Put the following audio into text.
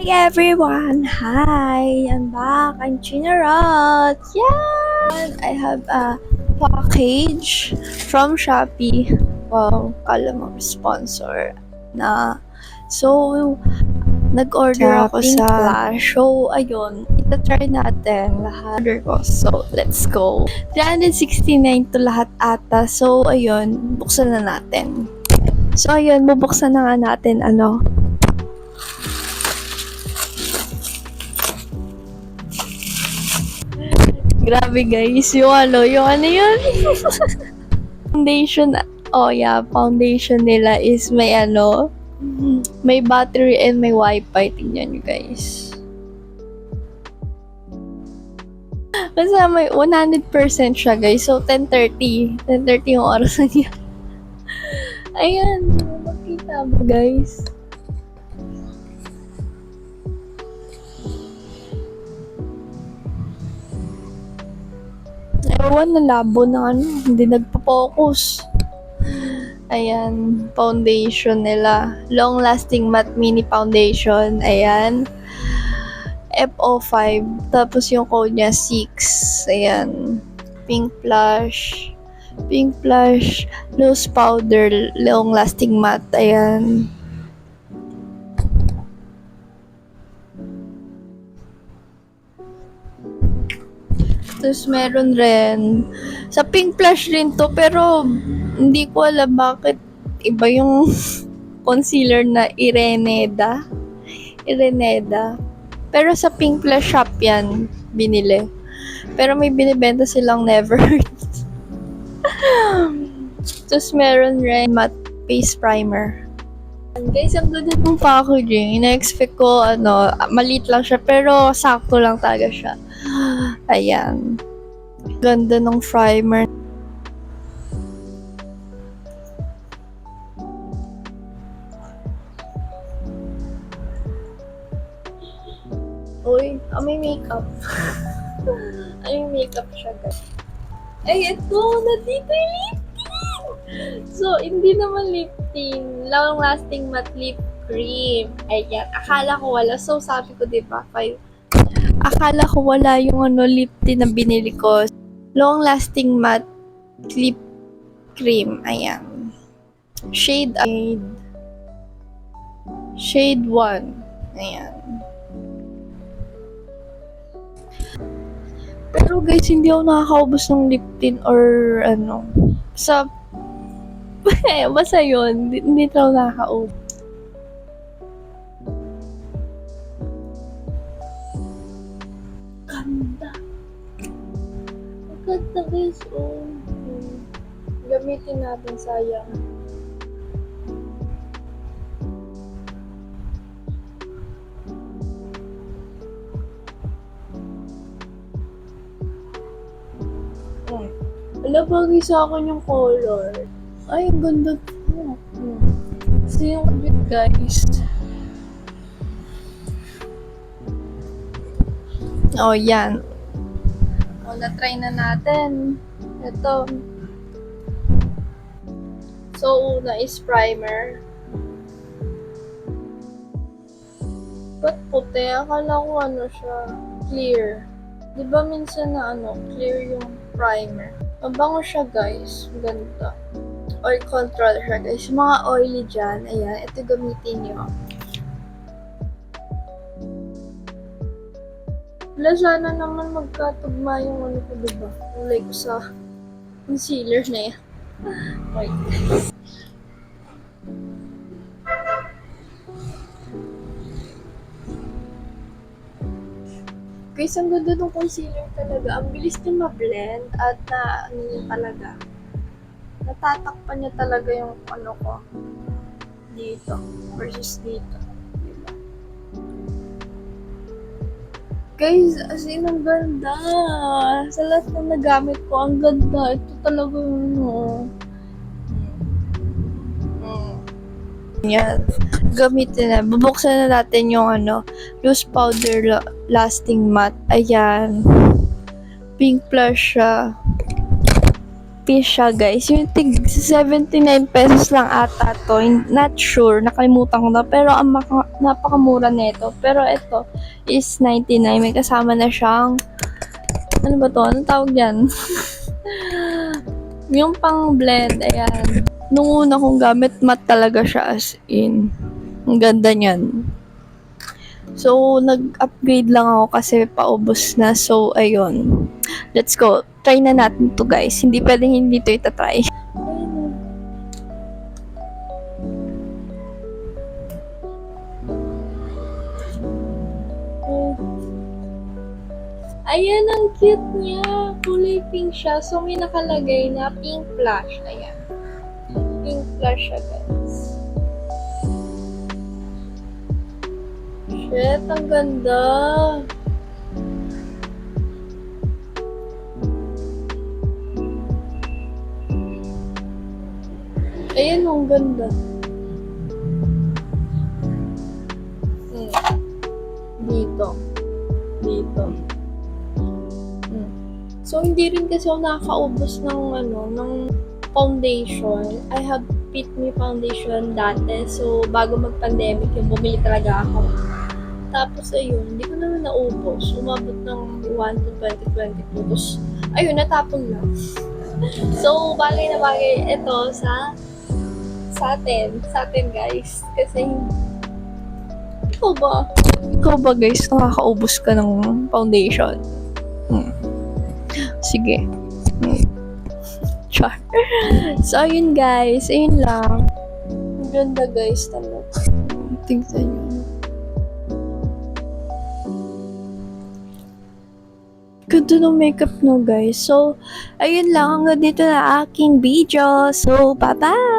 Hi everyone! Hi! I'm back. I'm Gina Rot. Yeah! I have a package from Shopee. Wow, kala mo sponsor na. So, nag-order Sa ako Pink sa Flash. So, ayun. Ita-try natin lahat. Order ko. So, let's go. 369 to lahat ata. So, ayun. Buksan na natin. So, ayun. Bubuksan na nga natin, Grabe guys, yung ano yun? Foundation, oh yeah, foundation nila is may battery and may wifi. Tingnan nyo guys. Basta may 100% siya guys. So, 10:30. 10:30 yung oras niya. Ayan, makita mo guys. Ewan, nalabo na hindi nagpo-focus. Ayan, foundation nila. Long lasting matte mini foundation. Ayan. FO5. Tapos yung code niya 6. Ayan. Pink Flash. Pink Flash. Loose powder. Long lasting matte. Ayan. Tapos meron rin. Sa Pink Flash rin to. Pero hindi ko alam bakit iba yung concealer na Ireneda. Pero sa Pink Flash shop yan binili. Pero may binibenta silang Never Hurts. Tapos meron rin matte face primer. Guys, ang ganda ng packaging. Ina-expect ko, maliit lang siya, pero sakto lang talaga siya. Ayan. Ganda ng primer. Uy, may makeup. May makeup siya, guys. Ay, ito! Nandito yung lip tint! So, hindi naman lip tint. Long-lasting matte lip cream. Ayan. Akala ko wala. So, sabi ko, diba, akala ko wala yung lip tint na binili ko. Long-lasting matte lip cream. Ayan. Shade 1. Ayan. Pero guys, hindi ako nakakaubos ng lip tint or sa basta yun, hindi ako nakakaubos. Ganda. Maganda guys, Gamitin natin, sayang. Wala, bagay sa akin yung color. Ay, ang ganda po. See yung bit, guys. Oh, yan. Na-try na natin. Ito. So, una is primer. Ba't puti? Akala ko siya, clear. Diba minsan na clear yung primer. Mabango siya guys. Ganda. Oil control siya guys. Yung mga oily dyan, ayan, ito gamitin nyo. Wala, sana naman magkatugma yung ko, diba? Like sa concealer na yan. Wait. Guys, ang ganda ng concealer talaga. Ang bilis niya ma-blend at talaga. Natatakpan niya talaga yung ko dito versus dito. Diba? Guys, as in, ang ganda. Sa lahat na nagamit ko, ang ganda. Ito talaga yung Yan. Gamitin na. Bubuksan na natin yung loose powder lasting matte. Ayan. Pink Flash siya. Fish siya, guys. Yung 79 pesos lang ata to. Not sure. Nakalimutan ko na. Pero ang napakamura nito. Pero ito is 99. May kasama na siyang, ano ba to? Anong tawag yan? Yung pang blend, ayan. Nung una kong gamit, matte talaga siya as in. Ang ganda niyan. So, nag-upgrade lang ako kasi paubos na. So, ayun. Let's go. Try na natin to guys. Hindi pwedeng hindi to itatry. Ayan, ang cute niya. Kulay pink siya. So, may nakalagay na pink flash. Ayan. Pink flash siya, guys. Shit, ang ganda. Ayan, ang ganda. Dito. Dito. So, hindi rin kasi ako nakakaubos ng, ng foundation. I have Fit Me foundation dati. So, bago mag-pandemic, yung bumili talaga ako. Tapos, ayun, hindi ko naman naubos. Umabot ng 1 to 2022. Tapos, ayun, natapon na. So, bagay na bagay ito sa atin guys. Kasi, ikaw ba guys, nakakaubos ka ng foundation? Sige. Char. So, ayun guys. Ayun lang. Ang ganda guys talaga. Tingnan nyo. Ganda ng makeup no guys. So, ayun lang. Hanggang dito na aking video. So, bye-bye!